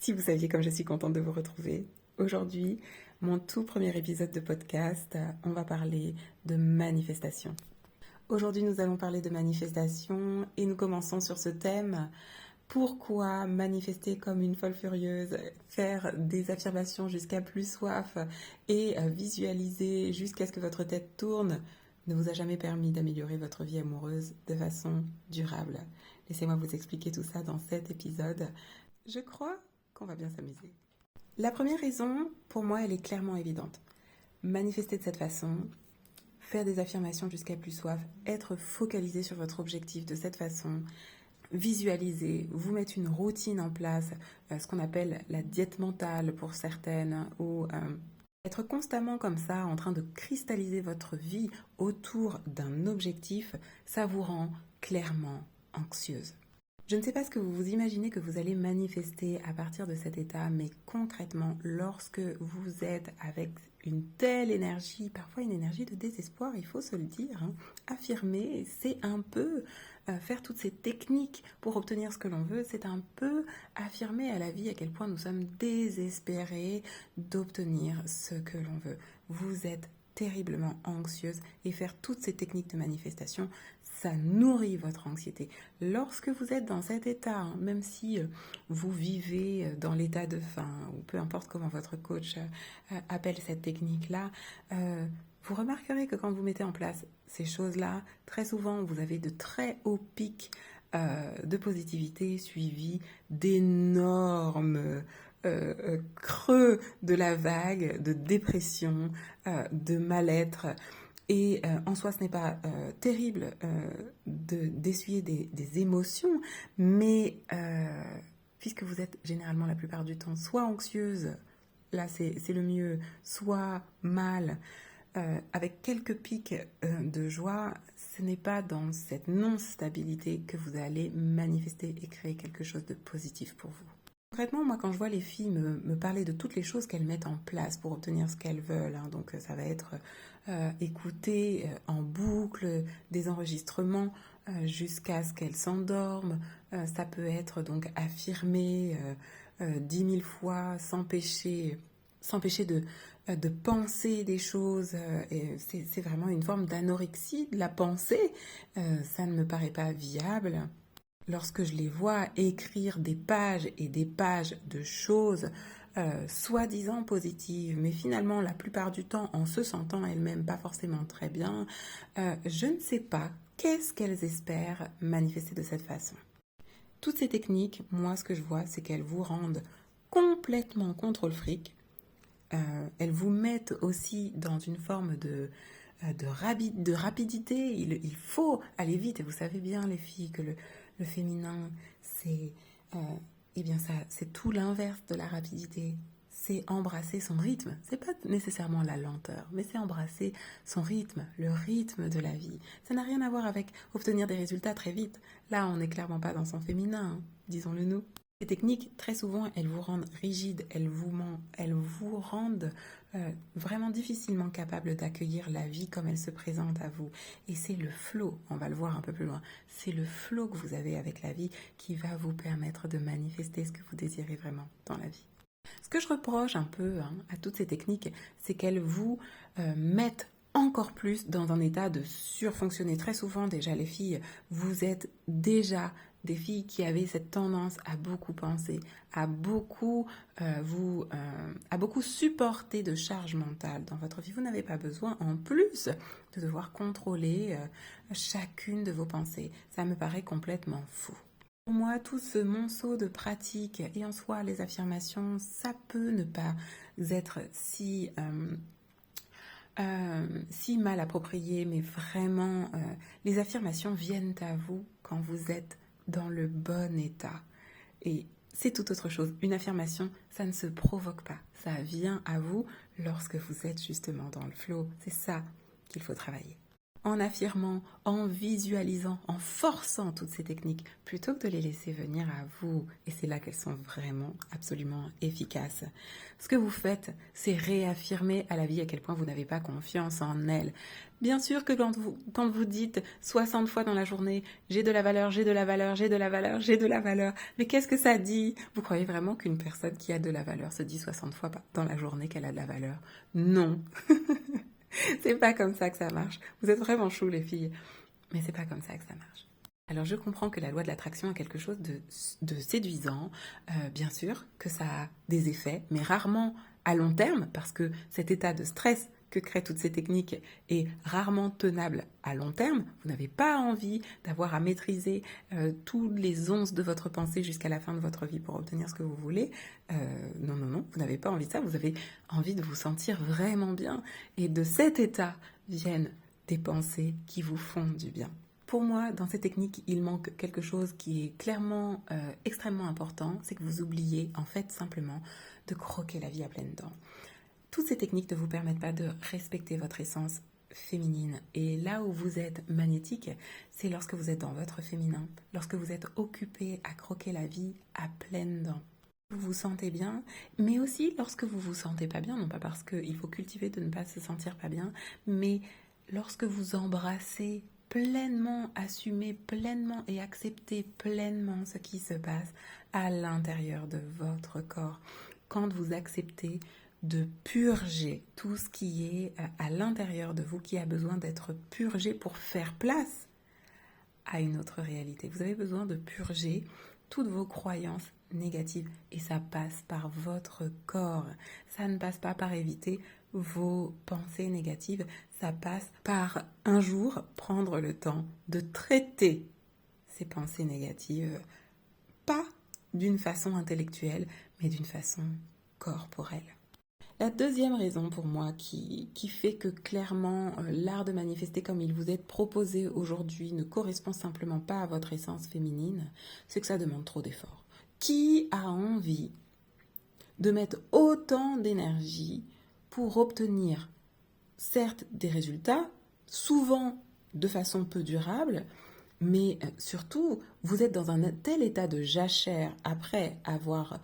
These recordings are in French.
Si vous saviez comme je suis contente de vous retrouver, aujourd'hui, mon tout premier épisode de podcast, on va parler de manifestation. Aujourd'hui, nous allons parler de manifestation et nous commençons sur ce thème. Pourquoi manifester comme une folle furieuse, faire des affirmations jusqu'à plus soif et visualiser jusqu'à ce que votre tête tourne ne vous a jamais permis d'améliorer votre vie amoureuse de façon durable? Laissez-moi vous expliquer tout ça dans cet épisode. Je crois qu'on va bien s'amuser. La première raison, pour moi, elle est clairement évidente. Manifester de cette façon, faire des affirmations jusqu'à plus soif, être focalisé sur votre objectif de cette façon, visualiser, vous mettre une routine en place, ce qu'on appelle la diète mentale pour certaines, ou être constamment comme ça, en train de cristalliser votre vie autour d'un objectif, ça vous rend clairement anxieuse. Je ne sais pas ce que vous vous imaginez que vous allez manifester à partir de cet état, mais concrètement, lorsque vous êtes avec une telle énergie, parfois une énergie de désespoir, il faut se le dire, affirmer, c'est un peu faire toutes ces techniques pour obtenir ce que l'on veut, c'est un peu affirmer à la vie à quel point nous sommes désespérés d'obtenir ce que l'on veut. Vous êtes terriblement anxieuse et faire toutes ces techniques de manifestation, ça nourrit votre anxiété. Lorsque vous êtes dans cet état, même si vous vivez dans l'état de faim, ou peu importe comment votre coach appelle cette technique-là, vous remarquerez que quand vous mettez en place ces choses-là, très souvent vous avez de très hauts pics de positivité suivis d'énormes creux de la vague, de dépression, de mal-être. Et en soi, ce n'est pas terrible d'essuyer des émotions, mais puisque vous êtes généralement la plupart du temps soit anxieuse, là c'est le mieux, soit mal, avec quelques pics de joie, ce n'est pas dans cette non-stabilité que vous allez manifester et créer quelque chose de positif pour vous. Concrètement, moi, quand je vois les filles me parler de toutes les choses qu'elles mettent en place pour obtenir ce qu'elles veulent, donc ça va être écouter en boucle des enregistrements jusqu'à ce qu'elles s'endorment, ça peut être donc affirmer 10 000 fois, s'empêcher de penser des choses, et c'est vraiment une forme d'anorexie de la pensée, ça ne me paraît pas viable. Lorsque je les vois écrire des pages et des pages de choses soi-disant positives, mais finalement la plupart du temps en se sentant elles-mêmes pas forcément très bien, je ne sais pas qu'est-ce qu'elles espèrent manifester de cette façon. Toutes ces techniques, moi ce que je vois, c'est qu'elles vous rendent complètement contrôle fric. Elles vous mettent aussi dans une forme de rapidité. Il faut aller vite. Et vous savez bien, les filles, que le féminin, c'est c'est tout l'inverse de la rapidité. C'est embrasser son rythme. C'est pas nécessairement la lenteur, mais c'est embrasser son rythme, le rythme de la vie. Ça n'a rien à voir avec obtenir des résultats très vite. Là, on n'est clairement pas dans son féminin, disons-le nous. Ces techniques, très souvent, elles vous rendent rigide, elles vous rendent vraiment difficilement capable d'accueillir la vie comme elle se présente à vous. Et c'est le flow, on va le voir un peu plus loin, c'est le flow que vous avez avec la vie qui va vous permettre de manifester ce que vous désirez vraiment dans la vie. Ce que je reproche un peu à toutes ces techniques, c'est qu'elles vous mettent encore plus dans un état de surfonctionner. Très souvent, déjà, les filles, vous êtes déjà des filles qui avaient cette tendance à beaucoup penser, à beaucoup supporter de charge mentale dans votre vie. Vous n'avez pas besoin, en plus, de devoir contrôler chacune de vos pensées. Ça me paraît complètement fou. Pour moi, tout ce monceau de pratiques et en soi, les affirmations, ça peut ne pas être si mal approprié, mais vraiment, les affirmations viennent à vous quand vous êtes dans le bon état. Et c'est tout autre chose. Une affirmation, ça ne se provoque pas. Ça vient à vous lorsque vous êtes justement dans le flow. C'est ça qu'il faut travailler. en affirmant, en visualisant, en forçant toutes ces techniques, plutôt que de les laisser venir à vous. Et c'est là qu'elles sont vraiment absolument efficaces. Ce que vous faites, c'est réaffirmer à la vie à quel point vous n'avez pas confiance en elle. Bien sûr que quand vous dites 60 fois dans la journée, j'ai de la valeur, j'ai de la valeur, j'ai de la valeur, j'ai de la valeur, mais qu'est-ce que ça dit? Vous croyez vraiment qu'une personne qui a de la valeur se dit 60 fois dans la journée qu'elle a de la valeur? Non. C'est pas comme ça que ça marche. Vous êtes vraiment chou les filles, mais c'est pas comme ça que ça marche. Alors je comprends que la loi de l'attraction est quelque chose de séduisant, bien sûr que ça a des effets, mais rarement à long terme, parce que cet état de stress que créent toutes ces techniques est rarement tenable à long terme. Vous n'avez pas envie d'avoir à maîtriser tous les onces de votre pensée jusqu'à la fin de votre vie pour obtenir ce que vous voulez. Non, non, non, vous n'avez pas envie de ça, vous avez envie de vous sentir vraiment bien. Et de cet état viennent des pensées qui vous font du bien. Pour moi, dans ces techniques, il manque quelque chose qui est clairement extrêmement important, c'est que vous oubliez en fait simplement de croquer la vie à pleines dents. Toutes ces techniques ne vous permettent pas de respecter votre essence féminine. Et là où vous êtes magnétique, c'est lorsque vous êtes dans votre féminin, lorsque vous êtes occupé à croquer la vie à pleines dents. Vous vous sentez bien, mais aussi lorsque vous vous sentez pas bien, non pas parce qu'il faut cultiver de ne pas se sentir pas bien, mais lorsque vous embrassez pleinement, assumez pleinement et acceptez pleinement ce qui se passe à l'intérieur de votre corps. Quand vous acceptez de purger tout ce qui est à l'intérieur de vous, qui a besoin d'être purgé pour faire place à une autre réalité. Vous avez besoin de purger toutes vos croyances négatives et ça passe par votre corps. Ça ne passe pas par éviter vos pensées négatives, ça passe par un jour prendre le temps de traiter ces pensées négatives, pas d'une façon intellectuelle, mais d'une façon corporelle. La deuxième raison pour moi qui fait que clairement l'art de manifester comme il vous est proposé aujourd'hui ne correspond simplement pas à votre essence féminine, c'est que ça demande trop d'efforts. Qui a envie de mettre autant d'énergie pour obtenir certes des résultats, souvent de façon peu durable, mais surtout vous êtes dans un tel état de jachère après avoir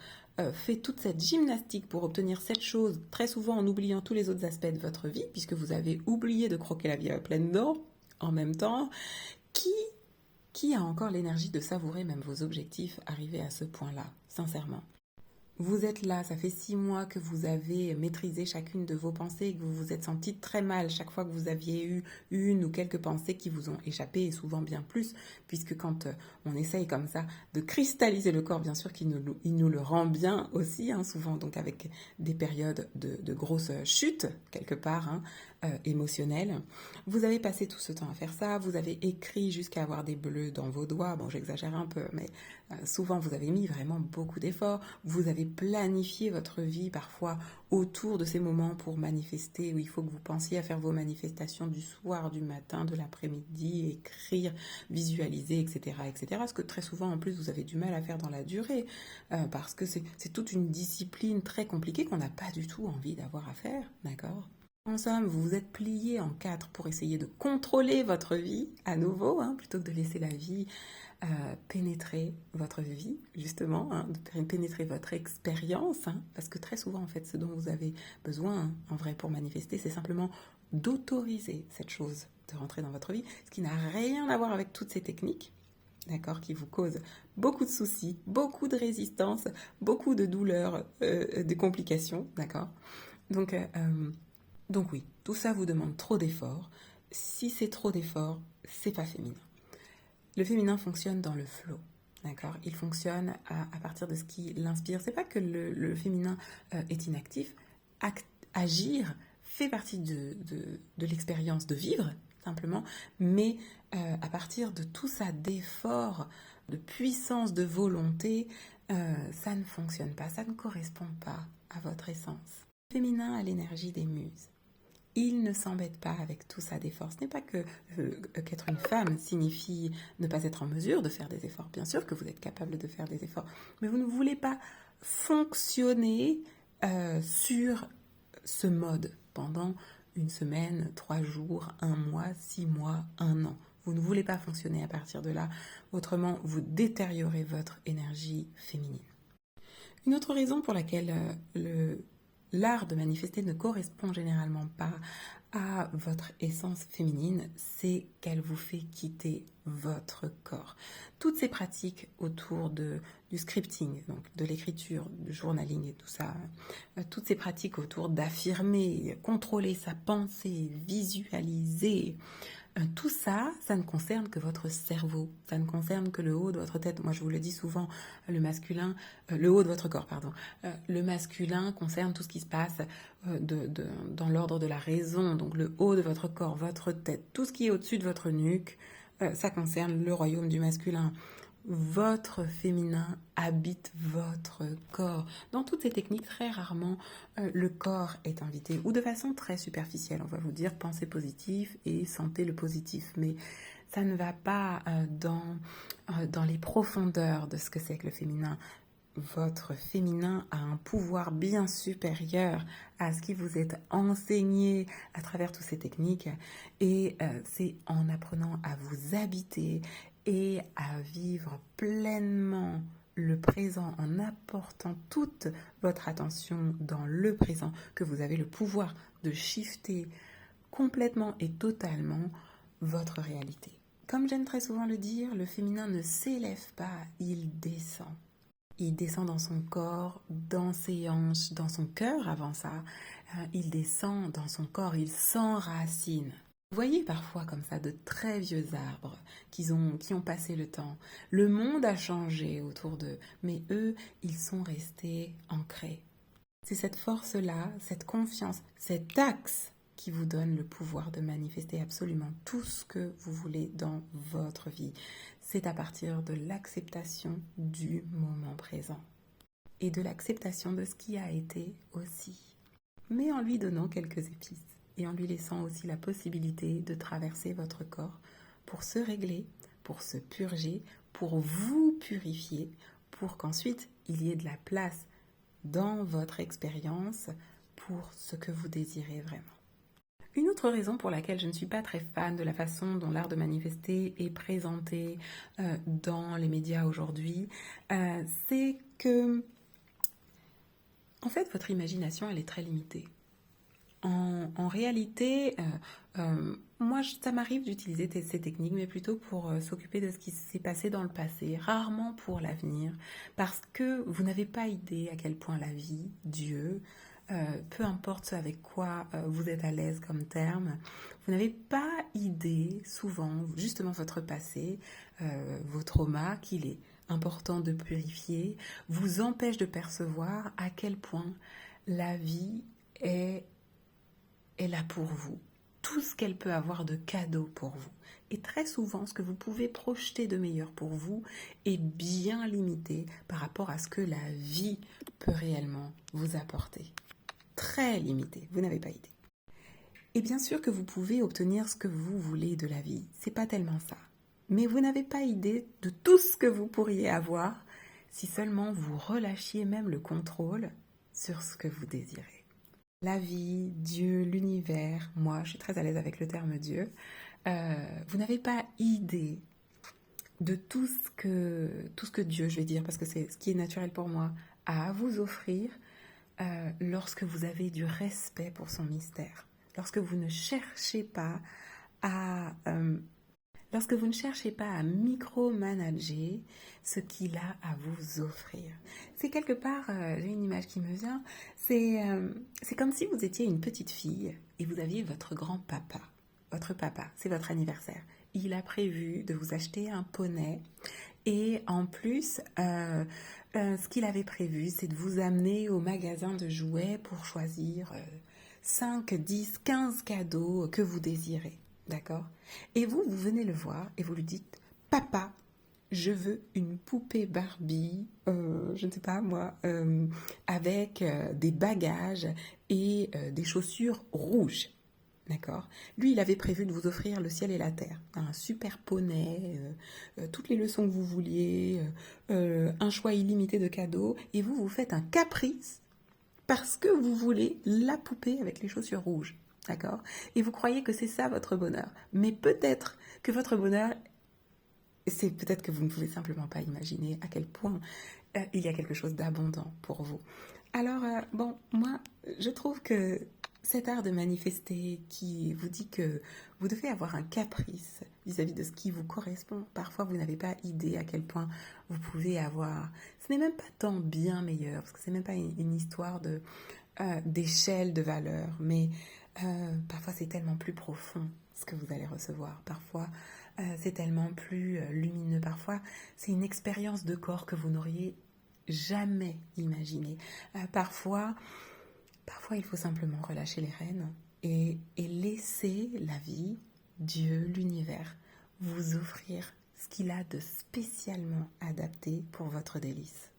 fait toute cette gymnastique pour obtenir cette chose, très souvent en oubliant tous les autres aspects de votre vie, puisque vous avez oublié de croquer la vie à pleines dents en même temps, qui a encore l'énergie de savourer même vos objectifs arrivés à ce point-là, sincèrement? Vous êtes là, ça fait 6 mois que vous avez maîtrisé chacune de vos pensées et que vous vous êtes senti très mal chaque fois que vous aviez eu une ou quelques pensées qui vous ont échappé, et souvent bien plus, puisque quand on essaye comme ça de cristalliser le corps, bien sûr qu'il nous le rend bien aussi, hein, souvent donc avec des périodes de grosses chutes, quelque part, hein, émotionnelles. Vous avez passé tout ce temps à faire ça, vous avez écrit jusqu'à avoir des bleus dans vos doigts, bon j'exagère un peu, mais souvent vous avez mis vraiment beaucoup d'efforts, vous avez planifié votre vie parfois autour de ces moments pour manifester, où il faut que vous pensiez à faire vos manifestations du soir, du matin, de l'après-midi, écrire, visualiser, etc., etc. Ce que très souvent en plus vous avez du mal à faire dans la durée, parce que c'est toute une discipline très compliquée qu'on n'a pas du tout envie d'avoir à faire, d'accord ? En somme, vous vous êtes plié en 4 pour essayer de contrôler votre vie à nouveau, hein, plutôt que de laisser la vie pénétrer votre vie, justement, hein, de pénétrer votre expérience, hein, parce que très souvent, en fait, ce dont vous avez besoin, hein, en vrai, pour manifester, c'est simplement d'autoriser cette chose de rentrer dans votre vie, ce qui n'a rien à voir avec toutes ces techniques, d'accord, qui vous causent beaucoup de soucis, beaucoup de résistance, beaucoup de douleurs, de complications, d'accord. Donc oui, tout ça vous demande trop d'efforts. Si c'est trop d'efforts, c'est pas féminin. Le féminin fonctionne dans le flow, d'accord ? Il fonctionne à partir de ce qui l'inspire. C'est pas que le féminin est inactif. Agir fait partie de l'expérience de vivre, simplement, mais à partir de tout ça d'effort, de puissance, de volonté, ça ne fonctionne pas, ça ne correspond pas à votre essence. Le féminin a l'énergie des muses. Il ne s'embête pas avec tout ça d'efforts. Ce n'est pas que qu'être une femme signifie ne pas être en mesure de faire des efforts. Bien sûr que vous êtes capable de faire des efforts, mais vous ne voulez pas fonctionner sur ce mode pendant une semaine, 3 jours, un mois, 6 mois, un an. Vous ne voulez pas fonctionner à partir de là, autrement vous détériorez votre énergie féminine. Une autre raison pour laquelle l'art de manifester ne correspond généralement pas à votre essence féminine, c'est qu'elle vous fait quitter votre corps. Toutes ces pratiques autour du scripting, donc de l'écriture, du journaling et tout ça, toutes ces pratiques autour d'affirmer, contrôler sa pensée, visualiser, tout ça, ça ne concerne que votre cerveau, ça ne concerne que le haut de votre tête. Moi, je vous le dis souvent, le masculin, le haut de votre corps, pardon. Le masculin concerne tout ce qui se passe dans l'ordre de la raison, donc le haut de votre corps, votre tête, tout ce qui est au-dessus de votre nuque, ça concerne le royaume du masculin. Votre féminin habite votre corps. Dans toutes ces techniques, très rarement, le corps est invité, ou de façon très superficielle. On va vous dire pensez positif et sentez le positif, mais ça ne va pas dans les profondeurs de ce que c'est que le féminin. Votre féminin a un pouvoir bien supérieur à ce qui vous est enseigné à travers toutes ces techniques, et c'est en apprenant à vous habiter et à vivre pleinement le présent en apportant toute votre attention dans le présent que vous avez le pouvoir de shifter complètement et totalement votre réalité. Comme j'aime très souvent le dire, le féminin ne s'élève pas, il descend. Il descend dans son corps, dans ses hanches, dans son cœur avant ça. Il descend dans son corps, il s'enracine. Vous voyez parfois comme ça de très vieux arbres qui ont passé le temps. Le monde a changé autour d'eux, mais eux, ils sont restés ancrés. C'est cette force-là, cette confiance, cet axe qui vous donne le pouvoir de manifester absolument tout ce que vous voulez dans votre vie. C'est à partir de l'acceptation du moment présent et de l'acceptation de ce qui a été aussi, mais en lui donnant quelques épices et en lui laissant aussi la possibilité de traverser votre corps pour se régler, pour se purger, pour vous purifier, pour qu'ensuite il y ait de la place dans votre expérience pour ce que vous désirez vraiment. Une autre raison pour laquelle je ne suis pas très fan de la façon dont l'art de manifester est présenté dans les médias aujourd'hui, c'est que, en fait, votre imagination, elle est très limitée. En réalité, moi, ça m'arrive d'utiliser ces techniques, mais plutôt pour s'occuper de ce qui s'est passé dans le passé, rarement pour l'avenir, parce que vous n'avez pas idée à quel point la vie, Dieu, peu importe ce avec quoi vous êtes à l'aise comme terme, vous n'avez pas idée, souvent, justement votre passé, vos traumas, qu'il est important de purifier, vous empêche de percevoir à quel point la vie est là pour vous, tout ce qu'elle peut avoir de cadeau pour vous. Et très souvent, ce que vous pouvez projeter de meilleur pour vous est bien limité par rapport à ce que la vie peut réellement vous apporter. Très limité, vous n'avez pas idée. Et bien sûr que vous pouvez obtenir ce que vous voulez de la vie, c'est pas tellement ça. Mais vous n'avez pas idée de tout ce que vous pourriez avoir si seulement vous relâchiez même le contrôle sur ce que vous désirez. La vie, Dieu, l'univers, moi je suis très à l'aise avec le terme Dieu, vous n'avez pas idée de tout ce que Dieu, je vais dire, parce que c'est ce qui est naturel pour moi, a à vous offrir lorsque vous avez du respect pour son mystère, lorsque vous ne cherchez pas à micromanager ce qu'il a à vous offrir. C'est quelque part, j'ai une image qui me vient, c'est comme si vous étiez une petite fille et vous aviez votre grand-papa. Votre papa, c'est votre anniversaire. Il a prévu de vous acheter un poney et en plus, ce qu'il avait prévu, c'est de vous amener au magasin de jouets pour choisir 5, 10, 15 cadeaux que vous désirez. D'accord? Et vous venez le voir et vous lui dites « Papa, je veux une poupée Barbie, je ne sais pas moi, avec des bagages et des chaussures rouges. » D'accord? Lui, il avait prévu de vous offrir le ciel et la terre, un super poney, toutes les leçons que vous vouliez, un choix illimité de cadeaux, et vous faites un caprice parce que vous voulez la poupée avec les chaussures rouges. d'accord? Et vous croyez que c'est ça votre bonheur. Mais peut-être que votre bonheur, c'est peut-être que vous ne pouvez simplement pas imaginer à quel point il y a quelque chose d'abondant pour vous. Alors, moi, je trouve que cet art de manifester qui vous dit que vous devez avoir un caprice vis-à-vis de ce qui vous correspond, parfois vous n'avez pas idée à quel point vous pouvez avoir. Ce n'est même pas tant bien meilleur, parce que ce n'est même pas une histoire d'échelle de valeur, mais parfois c'est tellement plus profond ce que vous allez recevoir. Parfois c'est tellement plus lumineux. Parfois c'est une expérience de corps que vous n'auriez jamais imaginé. Parfois il faut simplement relâcher les rênes et laisser la vie, Dieu, l'univers, vous offrir ce qu'il a de spécialement adapté pour votre délice.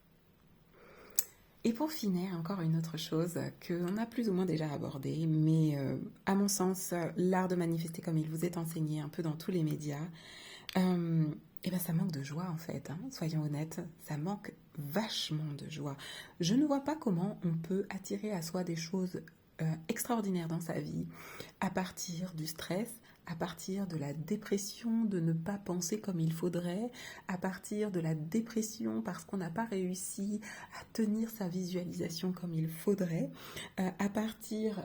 Et pour finir, encore une autre chose qu'on a plus ou moins déjà abordée, mais à mon sens, l'art de manifester comme il vous est enseigné un peu dans tous les médias, et ben ça manque de joie en fait, hein. Soyons honnêtes, ça manque vachement de joie. Je ne vois pas comment on peut attirer à soi des choses extraordinaires dans sa vie à partir du stress, à partir de la dépression de ne pas penser comme il faudrait, à partir de la dépression parce qu'on n'a pas réussi à tenir sa visualisation comme il faudrait, à partir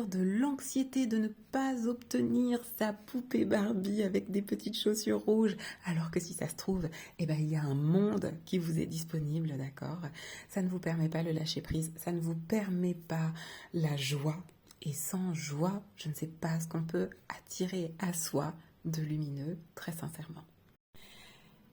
de l'anxiété de ne pas obtenir sa poupée Barbie avec des petites chaussures rouges, alors que si ça se trouve, il y a un monde qui vous est disponible, d'accord? Ça ne vous permet pas le lâcher prise, ça ne vous permet pas la joie. Et sans joie, je ne sais pas ce qu'on peut attirer à soi de lumineux, très sincèrement.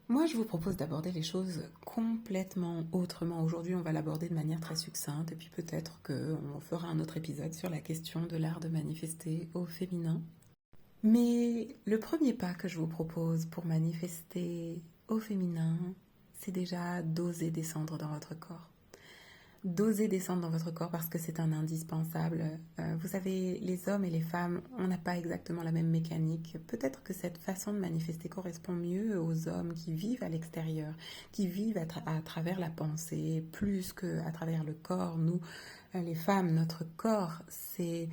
Moi, je vous propose d'aborder les choses complètement autrement. Aujourd'hui, on va l'aborder de manière très succincte et puis peut-être qu'on fera un autre épisode sur la question de l'art de manifester au féminin. Mais le premier pas que je vous propose pour manifester au féminin, c'est déjà d'oser descendre dans votre corps. D'oser descendre dans votre corps parce que c'est un indispensable. Vous savez, les hommes et les femmes, on n'a pas exactement la même mécanique. Peut-être que cette façon de manifester correspond mieux aux hommes qui vivent à l'extérieur, qui vivent à travers la pensée, plus qu'à travers le corps. Nous, les femmes, notre corps, c'est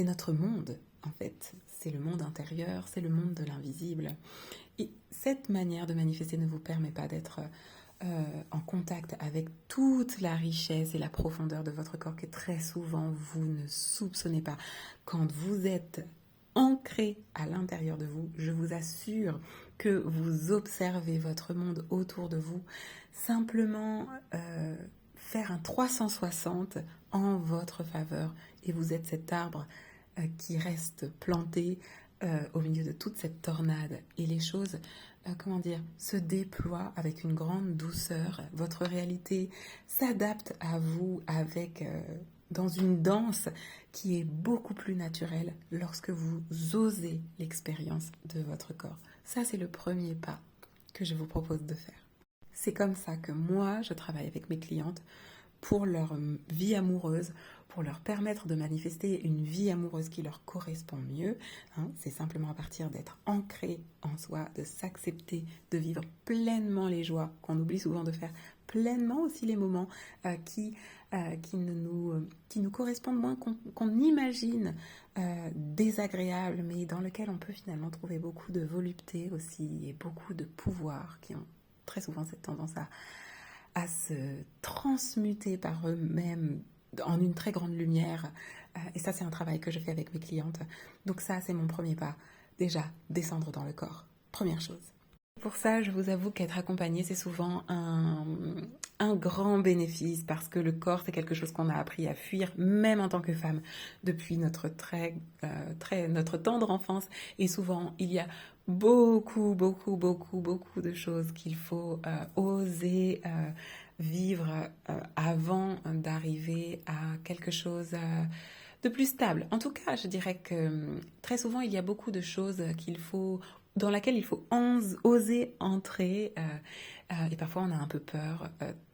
notre monde, en fait. C'est le monde intérieur, c'est le monde de l'invisible. Et cette manière de manifester ne vous permet pas d'être en contact avec toute la richesse et la profondeur de votre corps que très souvent vous ne soupçonnez pas. Quand vous êtes ancré à l'intérieur de vous, je vous assure que vous observez votre monde autour de vous, simplement faire un 360 en votre faveur et vous êtes cet arbre qui reste planté au milieu de toute cette tornade et les choses se déploie avec une grande douceur. Votre réalité s'adapte à vous dans une danse qui est beaucoup plus naturelle lorsque vous osez l'expérience de votre corps. Ça, c'est le premier pas que je vous propose de faire. C'est comme ça que moi, je travaille avec mes clientes pour leur vie amoureuse, pour leur permettre de manifester une vie amoureuse qui leur correspond mieux. C'est simplement à partir d'être ancré en soi, de s'accepter, de vivre pleinement les joies qu'on oublie souvent de faire, pleinement aussi les moments qui nous correspondent moins, qu'on imagine désagréables, mais dans lesquels on peut finalement trouver beaucoup de volupté aussi et beaucoup de pouvoir qui ont très souvent cette tendance à se transmuter par eux-mêmes en une très grande lumière. Et ça, c'est un travail que je fais avec mes clientes. Donc ça, c'est mon premier pas. Déjà, descendre dans le corps. Première chose. Pour ça, je vous avoue qu'être accompagnée, c'est souvent un grand bénéfice parce que le corps, c'est quelque chose qu'on a appris à fuir, même en tant que femme, depuis notre notre tendre enfance. Et souvent, il y a beaucoup de choses qu'il faut oser vivre avant d'arriver à quelque chose de plus stable. En tout cas, je dirais que très souvent, il y a beaucoup de choses dans laquelle il faut oser entrer et parfois on a un peu peur,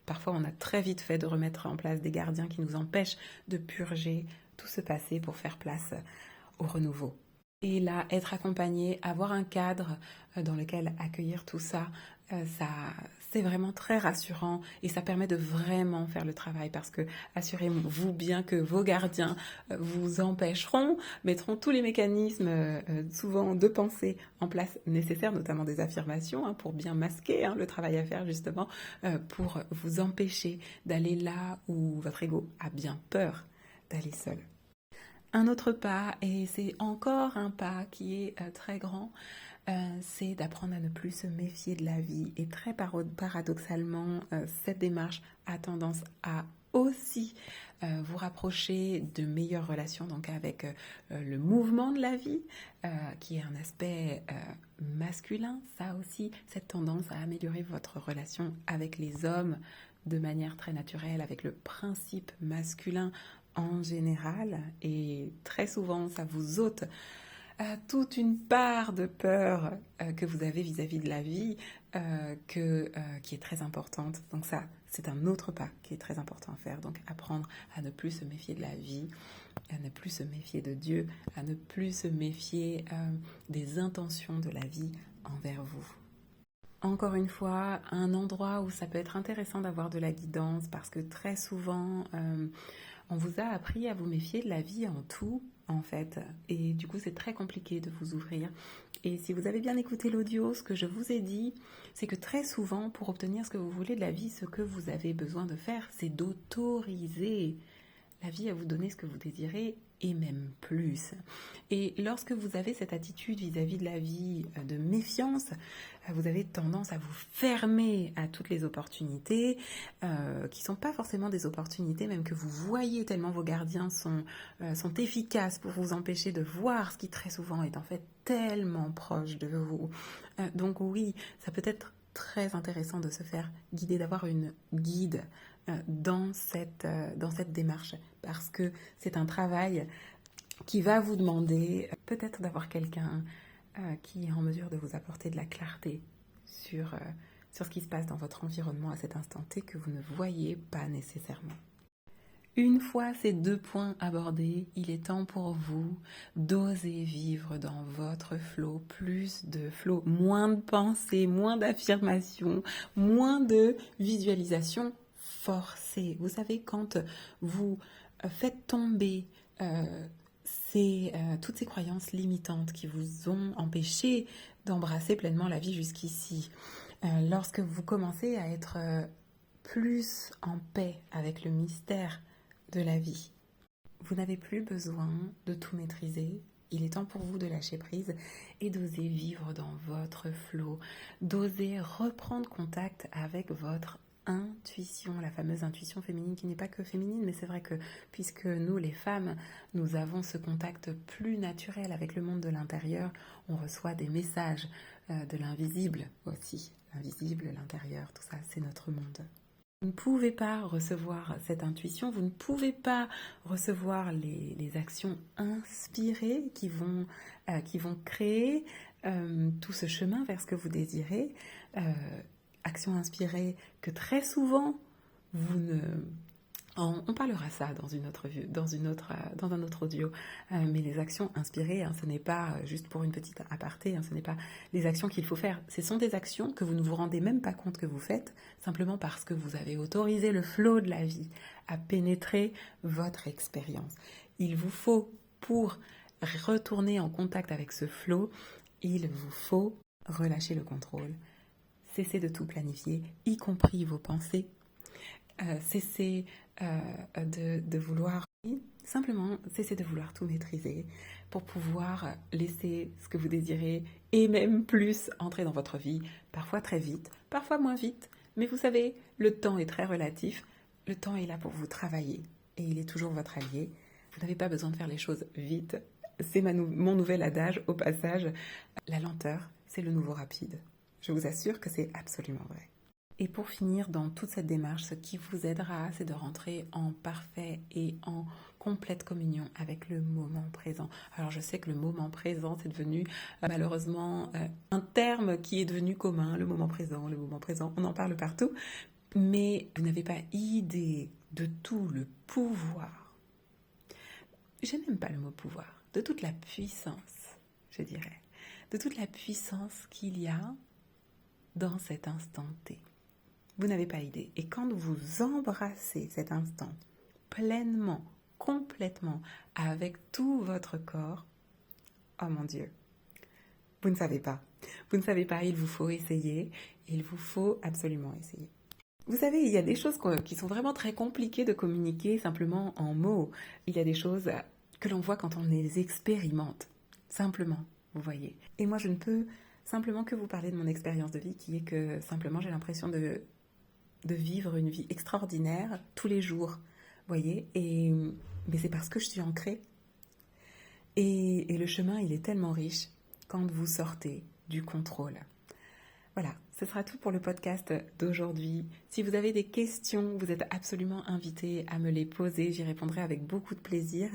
parfois on a très vite fait de remettre en place des gardiens qui nous empêchent de purger tout ce passé pour faire place au renouveau. Et là, être accompagné, avoir un cadre dans lequel accueillir tout ça, Ça, c'est vraiment très rassurant et ça permet de vraiment faire le travail parce que assurez-vous bien que vos gardiens vous empêcheront, mettront tous les mécanismes souvent de pensée en place nécessaires, notamment des affirmations pour bien masquer le travail à faire justement pour vous empêcher d'aller là où votre ego a bien peur d'aller seul. Un autre pas, et c'est encore un pas qui est très grand, c'est d'apprendre à ne plus se méfier de la vie. Et très paradoxalement, cette démarche a tendance à aussi vous rapprocher de meilleures relations donc avec le mouvement de la vie, qui est un aspect masculin. Ça a aussi cette tendance à améliorer votre relation avec les hommes de manière très naturelle, avec le principe masculin en général. Et très souvent, ça vous ôte toute une part de peur que vous avez vis-à-vis de la vie qui est très importante. Donc ça, c'est un autre pas qui est très important à faire. Donc apprendre à ne plus se méfier de la vie, à ne plus se méfier de Dieu, à ne plus se méfier des intentions de la vie envers vous. Encore une fois, un endroit où ça peut être intéressant d'avoir de la guidance parce que très souvent, on vous a appris à vous méfier de la vie en tout, en fait. Et du coup, c'est très compliqué de vous ouvrir. Et si vous avez bien écouté l'audio, ce que je vous ai dit, c'est que très souvent, pour obtenir ce que vous voulez de la vie, ce que vous avez besoin de faire, c'est d'autoriser la vie à vous donner ce que vous désirez et même plus. Et lorsque vous avez cette attitude vis-à-vis de la vie de méfiance, vous avez tendance à vous fermer à toutes les opportunités qui ne sont pas forcément des opportunités, même que vous voyez tellement vos gardiens sont efficaces pour vous empêcher de voir ce qui très souvent est en fait tellement proche de vous. Donc oui, ça peut être très intéressant de se faire guider, d'avoir une guide dans cette démarche parce que c'est un travail qui va vous demander peut-être d'avoir quelqu'un qui est en mesure de vous apporter de la clarté sur ce qui se passe dans votre environnement à cet instant T que vous ne voyez pas nécessairement. Une fois ces 2 points abordés, il est temps pour vous d'oser vivre dans votre flow, plus de flow, moins de pensées, moins d'affirmations, moins de visualisation forcée. Vous savez, quand vous faites tomber toutes ces croyances limitantes qui vous ont empêché d'embrasser pleinement la vie jusqu'ici, lorsque vous commencez à être plus en paix avec le mystère de la vie. Vous n'avez plus besoin de tout maîtriser. Il est temps pour vous de lâcher prise et d'oser vivre dans votre flow, d'oser reprendre contact avec votre intuition, la fameuse intuition féminine qui n'est pas que féminine, mais c'est vrai que puisque nous les femmes, nous avons ce contact plus naturel avec le monde de l'intérieur, on reçoit des messages de l'invisible aussi. L'invisible, l'intérieur, tout ça, c'est notre monde. Vous ne pouvez pas recevoir cette intuition, vous ne pouvez pas recevoir les actions inspirées qui vont créer tout ce chemin vers ce que vous désirez. Actions inspirées que très souvent, vous ne... On parlera ça dans un autre audio, mais les actions inspirées, ce n'est pas juste pour une petite aparté, ce n'est pas les actions qu'il faut faire. Ce sont des actions que vous ne vous rendez même pas compte que vous faites, simplement parce que vous avez autorisé le flot de la vie à pénétrer votre expérience. Il vous faut, pour retourner en contact avec ce flot, il vous faut relâcher le contrôle, cesser de tout planifier, y compris vos pensées, cesser de vouloir, simplement cesser de vouloir tout maîtriser pour pouvoir laisser ce que vous désirez et même plus entrer dans votre vie, parfois très vite, parfois moins vite, mais vous savez, le temps est très relatif, le temps est là pour vous travailler et il est toujours votre allié. Vous n'avez pas besoin de faire les choses vite, c'est mon nouvel adage au passage, la lenteur, c'est le nouveau rapide. Je vous assure que c'est absolument vrai. Et pour finir, dans toute cette démarche, ce qui vous aidera, c'est de rentrer en parfait et en complète communion avec le moment présent. Alors je sais que le moment présent, c'est devenu malheureusement un terme qui est devenu commun, le moment présent, on en parle partout. Mais vous n'avez pas idée de tout le pouvoir. Je n'aime pas le mot pouvoir, de toute la puissance, je dirais. De toute la puissance qu'il y a dans cet instant T. Vous n'avez pas idée. Et quand vous embrassez cet instant pleinement, complètement, avec tout votre corps, oh mon Dieu, vous ne savez pas. Vous ne savez pas, il vous faut essayer. Il vous faut absolument essayer. Vous savez, il y a des choses qui sont vraiment très compliquées de communiquer simplement en mots. Il y a des choses que l'on voit quand on les expérimente. Simplement, vous voyez. Et moi, je ne peux simplement que vous parler de mon expérience de vie qui est que simplement j'ai l'impression de vivre une vie extraordinaire tous les jours. Vous voyez. Mais c'est parce que je suis ancrée. Et le chemin, il est tellement riche quand vous sortez du contrôle. Voilà, ce sera tout pour le podcast d'aujourd'hui. Si vous avez des questions, vous êtes absolument invités à me les poser. J'y répondrai avec beaucoup de plaisir.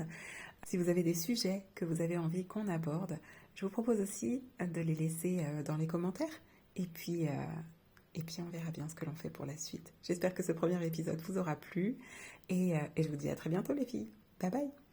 Si vous avez des sujets que vous avez envie qu'on aborde, je vous propose aussi de les laisser dans les commentaires. Et puis on verra bien ce que l'on fait pour la suite. J'espère que ce premier épisode vous aura plu. Et je vous dis à très bientôt les filles. Bye bye.